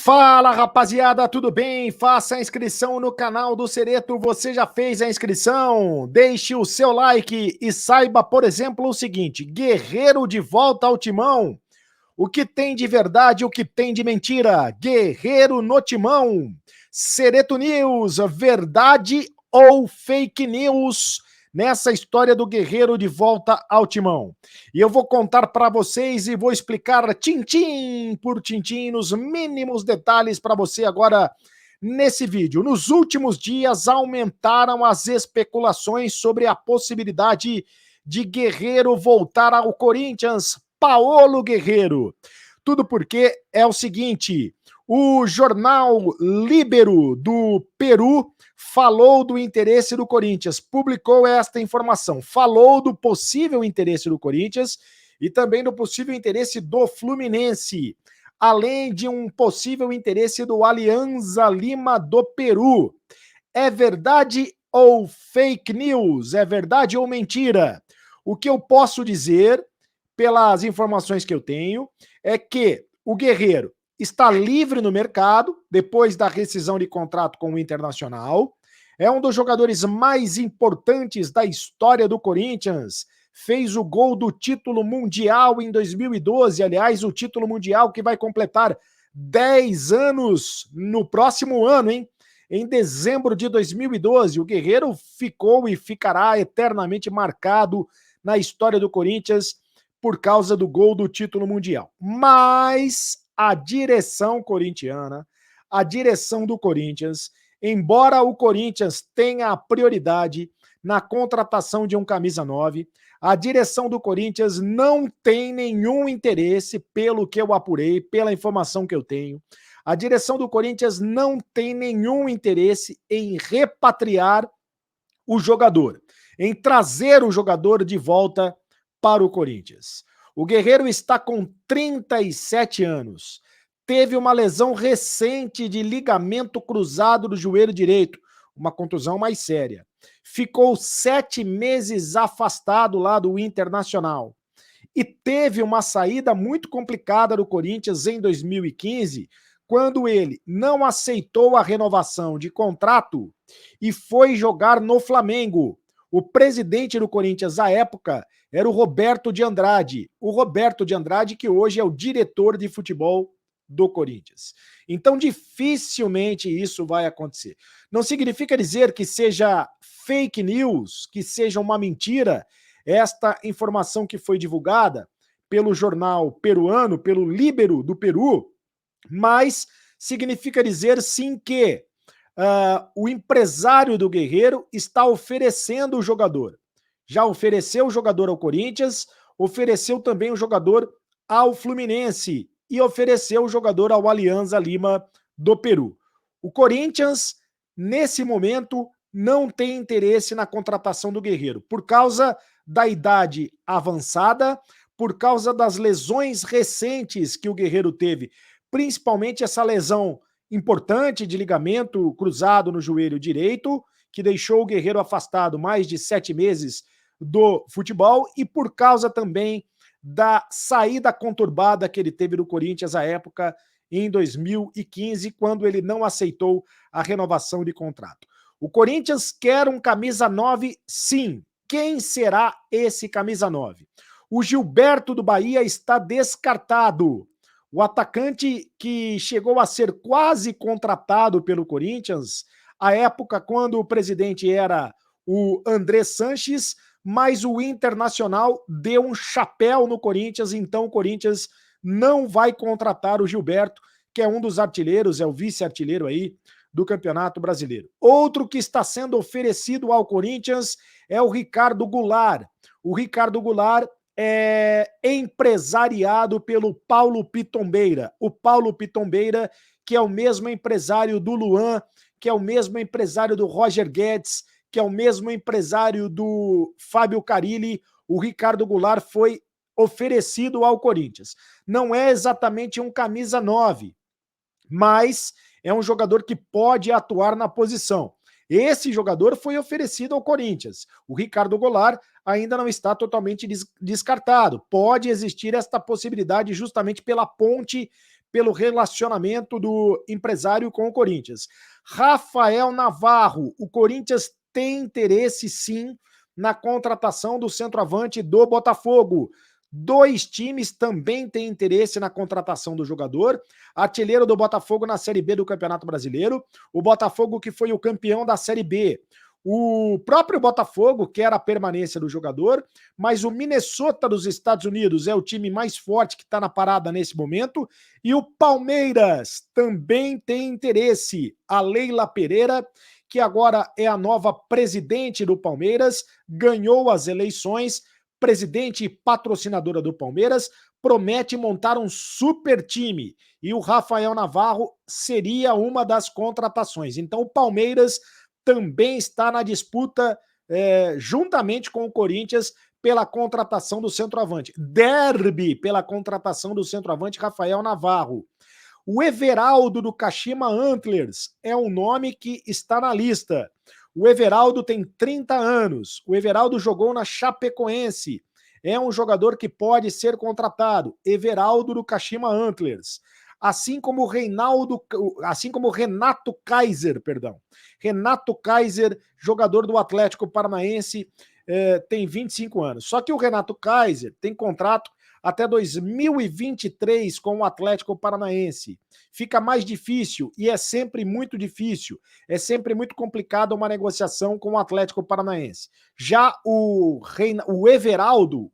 Fala, rapaziada, tudo bem? Faça a inscrição no canal do Cereto. Você já fez a inscrição? Deixe o seu like e saiba, por exemplo, o seguinte: Guerreiro de volta ao timão. O que tem de verdade, o que tem de mentira? Guerreiro no timão. Cereto News, verdade ou fake news nessa história do Guerreiro de volta ao timão? E eu vou contar para vocês e vou explicar tintim por tintim nos mínimos detalhes para você agora nesse vídeo. Nos últimos dias aumentaram as especulações sobre a possibilidade de Guerreiro voltar ao Corinthians. Paolo Guerreiro. Tudo porque é o seguinte: o jornal Líbero do Peru falou do interesse do Corinthians, publicou esta informação, falou do possível interesse do Corinthians e também do possível interesse do Fluminense, além de um possível interesse do Alianza Lima do Peru. É verdade ou fake news? É verdade ou mentira? O que eu posso dizer, pelas informações que eu tenho, é que o Guerreiro está livre no mercado depois da rescisão de contrato com o Internacional. É um dos jogadores mais importantes da história do Corinthians. Fez o gol do título mundial em 2012, aliás, o título mundial que vai completar 10 anos no próximo ano, hein? Em dezembro de 2012, o Guerreiro ficou e ficará eternamente marcado na história do Corinthians por causa do gol do título mundial. Mas a direção corintiana, a direção do Corinthians, embora o Corinthians tenha a prioridade na contratação de um camisa 9, a direção do Corinthians não tem nenhum interesse, pelo que eu apurei, pela informação que eu tenho, a direção do Corinthians não tem nenhum interesse em repatriar o jogador, em trazer o jogador de volta para o Corinthians. O Guerreiro está com 37 anos. Teve uma lesão recente de ligamento cruzado do joelho direito, uma contusão mais séria. Ficou 7 meses afastado lá do Internacional. E teve uma saída muito complicada do Corinthians em 2015, quando ele não aceitou a renovação de contrato e foi jogar no Flamengo. O presidente do Corinthians à época era o Roberto de Andrade. O Roberto de Andrade, que hoje é o diretor de futebol do Corinthians. Então, dificilmente isso vai acontecer. Não significa dizer que seja fake news, que seja uma mentira, esta informação que foi divulgada pelo jornal peruano, pelo Líbero do Peru, mas significa dizer sim que o empresário do Guerreiro está oferecendo o jogador. Já ofereceu o jogador ao Corinthians, ofereceu também o jogador ao Fluminense e ofereceu o jogador ao Alianza Lima do Peru. O Corinthians, nesse momento, não tem interesse na contratação do Guerreiro, por causa da idade avançada, por causa das lesões recentes que o Guerreiro teve, principalmente essa lesão importante de ligamento cruzado no joelho direito, que deixou o Guerreiro afastado mais de 7 meses do futebol, e por causa também da saída conturbada que ele teve do Corinthians à época, em 2015, quando ele não aceitou a renovação de contrato. O Corinthians quer um camisa 9, sim. Quem será esse camisa 9? O Gilberto do Bahia está descartado. O atacante que chegou a ser quase contratado pelo Corinthians, à época quando o presidente era o André Sanches, mas o Internacional deu um chapéu no Corinthians, então o Corinthians não vai contratar o Gilberto, que é um dos artilheiros, é o vice-artilheiro aí do Campeonato Brasileiro. Outro que está sendo oferecido ao Corinthians é o Ricardo Goulart. O Ricardo Goulart é empresariado pelo Paulo Pitombeira. O Paulo Pitombeira, que é o mesmo empresário do Luan, que é o mesmo empresário do Roger Guedes, que é o mesmo empresário do Fábio Carille. O Ricardo Goulart foi oferecido ao Corinthians. Não é exatamente um camisa 9, mas é um jogador que pode atuar na posição. Esse jogador foi oferecido ao Corinthians. O Ricardo Goulart ainda não está totalmente descartado. Pode existir esta possibilidade justamente pela ponte, pelo relacionamento do empresário com o Corinthians. Rafael Navarro, o Corinthians tem interesse sim na contratação do centroavante do Botafogo. 2 times também têm interesse na contratação do jogador, artilheiro do Botafogo na Série B do Campeonato Brasileiro, o Botafogo que foi o campeão da Série B. O próprio Botafogo quer a permanência do jogador, mas o Minnesota dos Estados Unidos é o time mais forte que está na parada nesse momento, e o Palmeiras também tem interesse. A Leila Pereira, que agora é a nova presidente do Palmeiras, ganhou as eleições, presidente e patrocinadora do Palmeiras, promete montar um super time e o Rafael Navarro seria uma das contratações. Então o Palmeiras também está na disputa juntamente com o Corinthians pela contratação do centroavante. Derby pela contratação do centroavante Rafael Navarro. O Everaldo do Kashima Antlers é um nome que está na lista. O Everaldo tem 30 anos. O Everaldo jogou na Chapecoense. É um jogador que pode ser contratado. Everaldo do Kashima Antlers. Assim como Renato Kaiser, perdão. Renato Kaiser, jogador do Atlético Paranaense, tem 25 anos. Só que o Renato Kaiser tem contrato até 2023 com o Atlético Paranaense. Fica mais difícil, e é sempre muito difícil, é sempre muito complicado uma negociação com o Atlético Paranaense. Já o Everaldo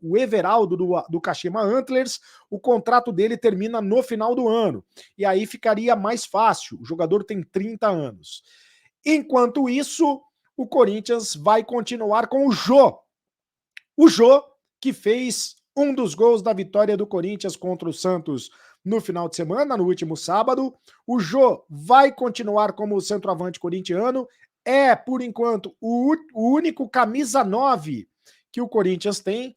do Kashima Antlers, o contrato dele termina no final do ano, e aí ficaria mais fácil, o jogador tem 30 anos. Enquanto isso, o Corinthians vai continuar com o Jô. O Jô, que fez um dos gols da vitória do Corinthians contra o Santos no final de semana, no último sábado. O Jô vai continuar como centroavante corintiano. É, por enquanto, o único camisa 9 que o Corinthians tem.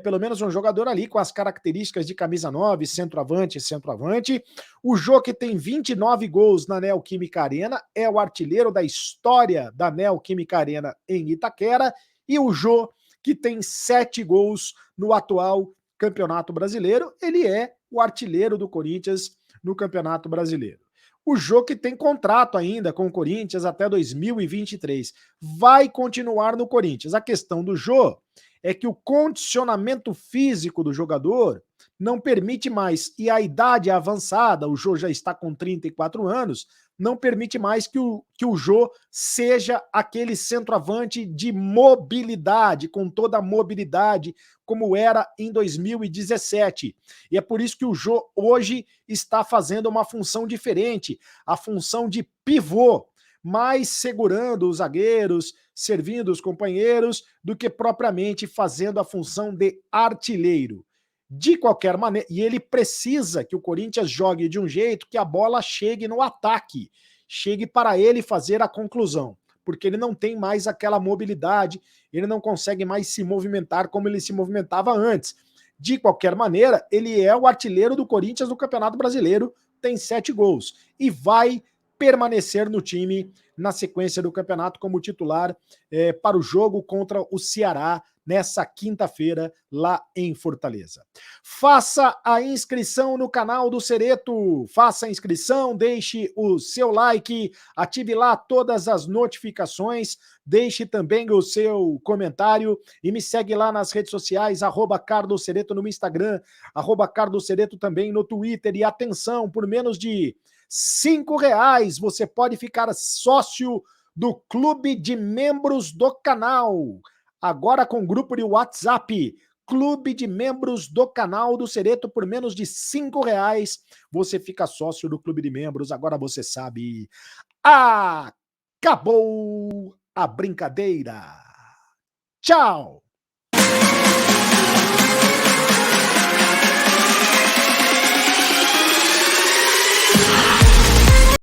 Pelo menos um jogador ali com as características de camisa 9, centroavante. O Jô, que tem 29 gols na Neoquímica Arena, é o artilheiro da história da Neoquímica Arena em Itaquera. E o Jô, que tem 7 gols no atual Campeonato Brasileiro, ele é o artilheiro do Corinthians no Campeonato Brasileiro. O Jô, que tem contrato ainda com o Corinthians até 2023, vai continuar no Corinthians. A questão do Jô é que o condicionamento físico do jogador não permite mais, e a idade avançada, o Jô já está com 34 anos, não permite mais que o Jô seja aquele centroavante de mobilidade, com toda a mobilidade, como era em 2017. E é por isso que o Jô hoje está fazendo uma função diferente, a função de pivô, mais segurando os zagueiros, servindo os companheiros, do que propriamente fazendo a função de artilheiro. De qualquer maneira, e ele precisa que o Corinthians jogue de um jeito que a bola chegue no ataque, chegue para ele fazer a conclusão, porque ele não tem mais aquela mobilidade, ele não consegue mais se movimentar como ele se movimentava antes. De qualquer maneira, ele é o artilheiro do Corinthians no Campeonato Brasileiro, tem 7 gols, e vai permanecer no time na sequência do campeonato como titular para o jogo contra o Ceará nessa quinta-feira lá em Fortaleza. Faça a inscrição no canal do Cereto, faça a inscrição, deixe o seu like, ative lá todas as notificações, deixe também o seu comentário e me segue lá nas redes sociais, @CarlosCereto no Instagram, @CarlosCereto também no Twitter. E atenção, por menos de R$5 você pode ficar sócio do clube de membros do canal. Agora com grupo de WhatsApp, clube de membros do canal do Cereto, por menos de R$5 você fica sócio do clube de membros. Agora você sabe. Acabou a brincadeira. Tchau!